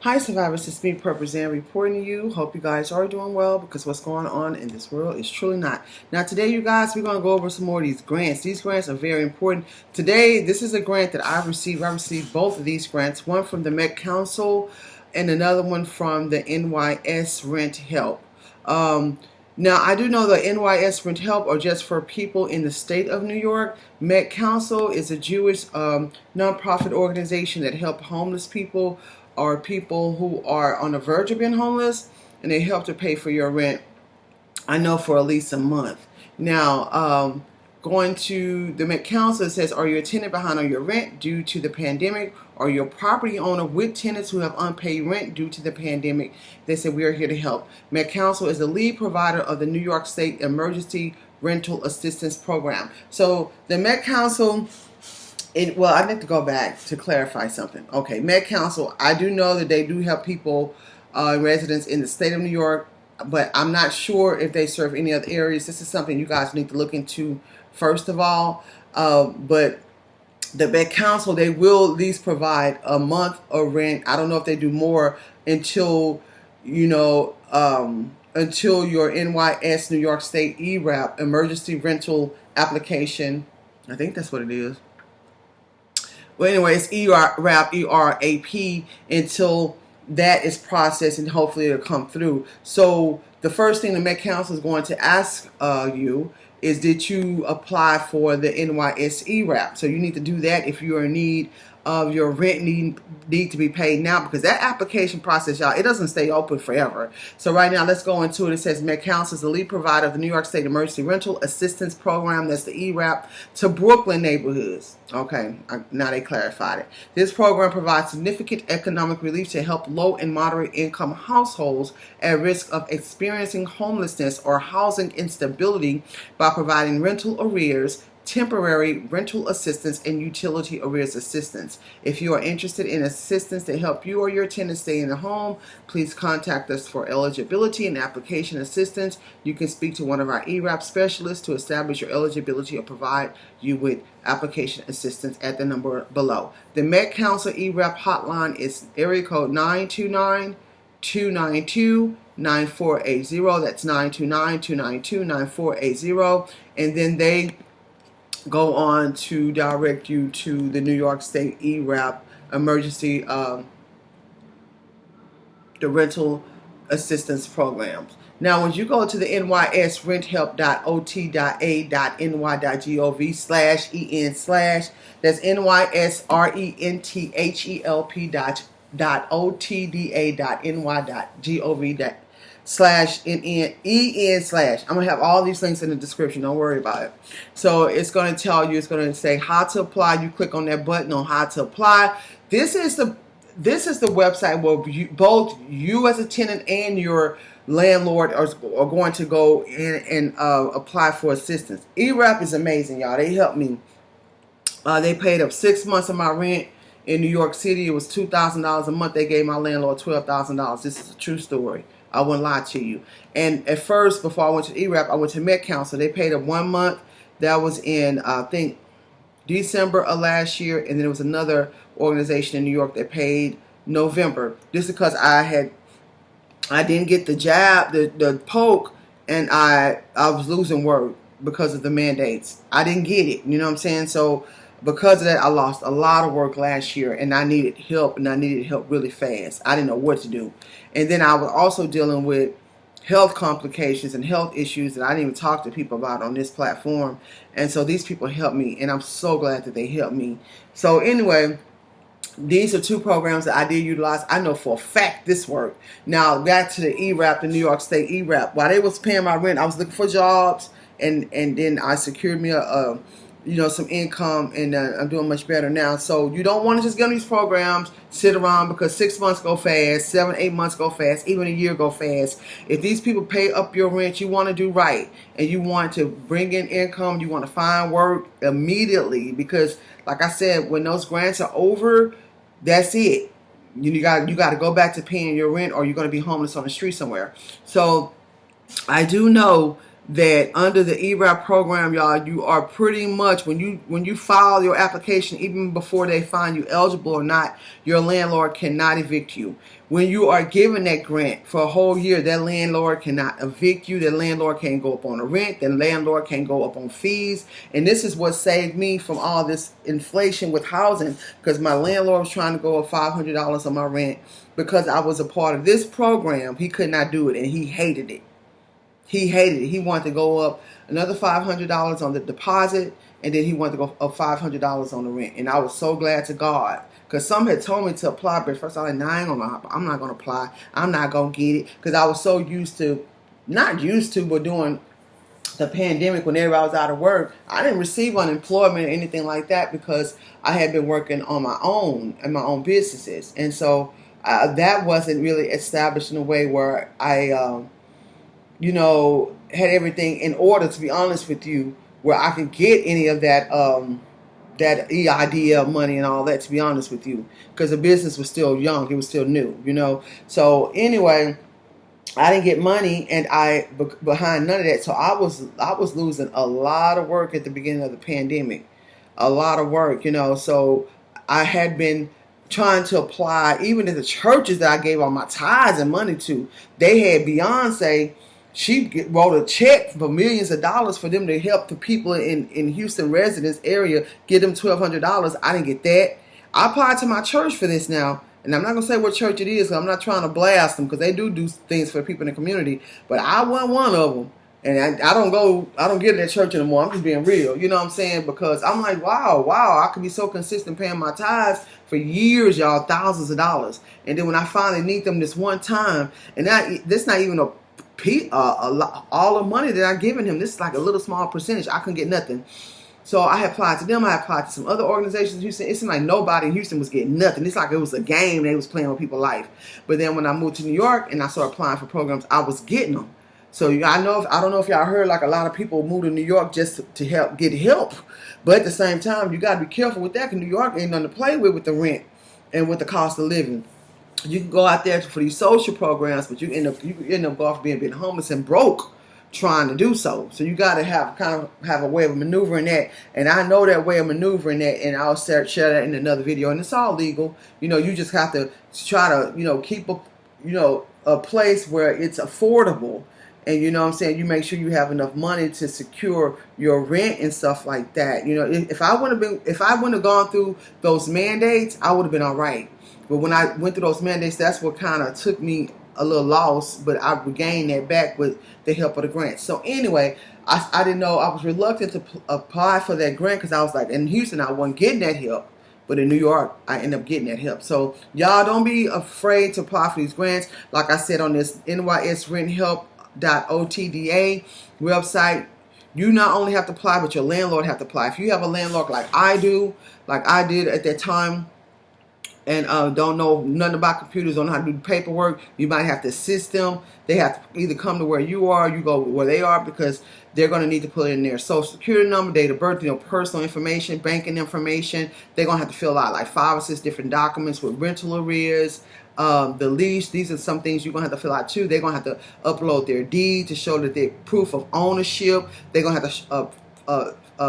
Hi survivors, it's me Purpose and reporting to you. Hope you guys are doing well because what's going on in this world is truly not. Now today you guys, we're going to go over some more of these grants. These grants are very important. Today, this is a grant that I've received. I received both of these grants, one from the Met Council and another one from the NYS Rent Help. Now, I do know the NYS Rent Help are just for people in the state of New York. Met Council is a Jewish nonprofit organization that help homeless people or people who are on the verge of being homeless, and they help to pay for your rent, I know, for at least a month. Now, going to the Met Council, it says, are you a tenant behind on your rent due to the pandemic, or your property owner with tenants who have unpaid rent due to the pandemic? They said, we are here to help. Met Council is the lead provider of the New York State Emergency Rental Assistance Program. So the Met Council, well, I need to go back to clarify something. Okay, Met Council, I do know that they do help people, residents in the state of New York, but I'm not sure if they serve any other areas. This is something you guys need to look into first of all. But the Met Council, they will at least provide a month of rent. I don't know if they do more until, until your NYS, New York State ERAP, Emergency Rental Application. I think that's what it is. Well, anyway, it's ERAP, E-R-A-P, until that is processed and hopefully it'll come through. So the first thing the Met Council is going to ask you is, did you apply for the NYS ERAP? So you need to do that if you're in need of your rent need to be paid now, because that application process, y'all, it doesn't stay open forever. So right now, let's go into it. It says Met Council is the lead provider of the New York State Emergency Rental Assistance Program, that's the ERAP, to Brooklyn neighborhoods. Okay, now they clarified it. This program provides significant economic relief to help low and moderate income households at risk of experiencing homelessness or housing instability by providing rental arrears, temporary rental assistance, and utility arrears assistance. If you are interested in assistance to help you or your tenant stay in the home, please contact us for eligibility and application assistance. You can speak to one of our ERAP specialists to establish your eligibility or provide you with application assistance at the number below. The Met Council ERAP hotline is area code 929-292-9480. That's 929-292-9480. And then they go on to direct you to the New York State ERAP emergency, the rental assistance programs. Now, when you go to the nysrenthelp.ot.ny.gov/en/, that's nysrenthelp.otda.ny.gov/en/. I'm gonna have all these links in the description. Don't worry about it. So it's gonna tell you. It's gonna say how to apply. You click on that button on how to apply. This is the website where both you as a tenant and your landlord are going to go in and apply for assistance. ERAP is amazing, y'all. They helped me. They paid up 6 months of my rent in New York City. It was $2,000 a month. They gave my landlord $12,000. This is a true story. I wouldn't lie to you. And at first, before I went to ERAP, I went to Met Council. They paid up 1 month. That was in, I think, December of last year. And then there was another organization in New York that paid November. Just because I didn't get the jab, the poke, and I was losing work because of the mandates. I didn't get it. You know what I'm saying? So because of that, I lost a lot of work last year, and I needed help, and I needed help really fast. I didn't know what to do. And then I was also dealing with health complications and health issues that I didn't even talk to people about on this platform. And so these people helped me, and I'm so glad that they helped me. So anyway, these are two programs that I did utilize. I know for a fact this worked. Now, back to the ERAP, the New York State ERAP. While they was paying my rent, I was looking for jobs, and then I secured me some income, and I'm doing much better now. So you don't want to just get on these programs, sit around, because 6 months go fast, 7, 8 months go fast, even a year go fast. If these people pay up your rent, you want to do right, and you want to bring in income, you want to find work immediately, because like I said, when those grants are over, that's it. You got to go back to paying your rent, or you're going to be homeless on the street somewhere. So I do know that under the ERAP program, y'all, you are pretty much, when you file your application, even before they find you eligible or not, your landlord cannot evict you. When you are given that grant for a whole year, that landlord cannot evict you. That landlord can't go up on the rent. That landlord can't go up on fees. And this is what saved me from all this inflation with housing, because my landlord was trying to go up $500 on my rent because I was a part of this program. He could not do it, and he hated it. He hated it. He wanted to go up another $500 on the deposit, and then he wanted to go up $500 on the rent. And I was so glad to God, because some had told me to apply, but first I was like, nah, I'm not going to apply. I'm not going to get it, because I was so used to, not used to, but during the pandemic when everybody was out of work, I didn't receive unemployment or anything like that because I had been working on my own and my own businesses. And so that wasn't really established in a way where I had everything in order, to be honest with you, where I could get any of that that EIDL money and all that, to be honest with you, because the business was still young, it was still new, So anyway, I didn't get money, and behind none of that, so I was losing a lot of work at the beginning of the pandemic, a lot of work, So I had been trying to apply, even to the churches that I gave all my tithes and money to. They had Beyonce. She wrote a check for millions of dollars for them to help the people in Houston residence area, get them $1,200. I didn't get that. I applied to my church for this now, and I'm not going to say what church it is, because I'm not trying to blast them, because they do things for people in the community, but I wasn't one of them. And I don't get in that church anymore. I'm just being real, you know what I'm saying? Because I'm like, wow, I could be so consistent paying my tithes for years, y'all, thousands of dollars. And then when I finally need them this one time, and that's not even all the money that I given him. This is like a little small percentage. I couldn't get nothing. So I applied to them. I applied to some other organizations in Houston. It seemed like nobody in Houston was getting nothing. It's like it was a game they was playing with people's life. But then when I moved to New York and I started applying for programs, I was getting them. So I don't know if y'all heard, like, a lot of people move to New York just to get help. But at the same time, you got to be careful with that, because New York ain't nothing to play with the rent and with the cost of living. You can go out there for these social programs, but you end up going off being homeless and broke trying to do so. So you got to have a way of maneuvering that, and I know that way of maneuvering that, and I'll share that in another video. And it's all legal. You just have to try to keep a place where it's affordable. And you know what I'm saying, you make sure you have enough money to secure your rent and stuff like that. If I wouldn't have gone through those mandates, I would have been all right. But when I went through those mandates, that's what kind of took me a little lost. But I regained that back with the help of the grant. So anyway, I didn't know, I was reluctant to apply for that grant, because I was like, in Houston, I wasn't getting that help. But in New York, I ended up getting that help. So y'all don't be afraid to apply for these grants. Like I said on this nysrenthelp.otda website, you not only have to apply, but your landlord have to apply. If you have a landlord like I did at that time, and don't know nothing about computers, don't know how to do the paperwork, you might have to assist them. They have to either come to where you are, you go where they are, because they're going to need to put in their social security number, date of birth, personal information, banking information. They're going to have to fill out like 5 or 6 different documents with rental arrears, the lease. These are some things you're going to have to fill out too. They're going to have to upload their deed to show that they're proof of ownership. They're going to have to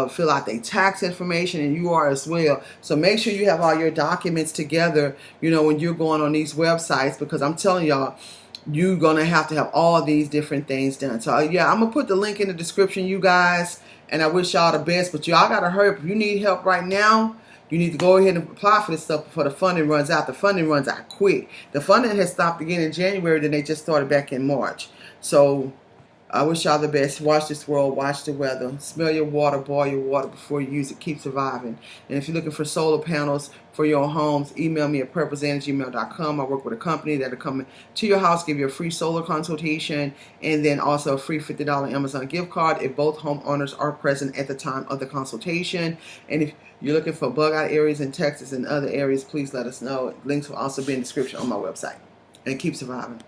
fill out their tax information, and you are as well. So make sure you have all your documents together, when you're going on these websites, because I'm telling y'all, you're going to have all these different things done. So yeah, I'm going to put the link in the description, you guys, and I wish y'all the best, but y'all got to hurry up. If you need help right now, you need to go ahead and apply for this stuff before the funding runs out. The funding runs out quick. The funding has stopped again in January, then they just started back in March. So I wish y'all the best. Watch this world. Watch the weather. Smell your water. Boil your water before you use it. Keep surviving. And if you're looking for solar panels for your homes, email me at purposeenergy@gmail.com. I work with a company that'll come to your house, give you a free solar consultation, and then also a free $50 Amazon gift card if both homeowners are present at the time of the consultation. And if you're looking for bug out areas in Texas and other areas, please let us know. Links will also be in the description on my website. And keep surviving.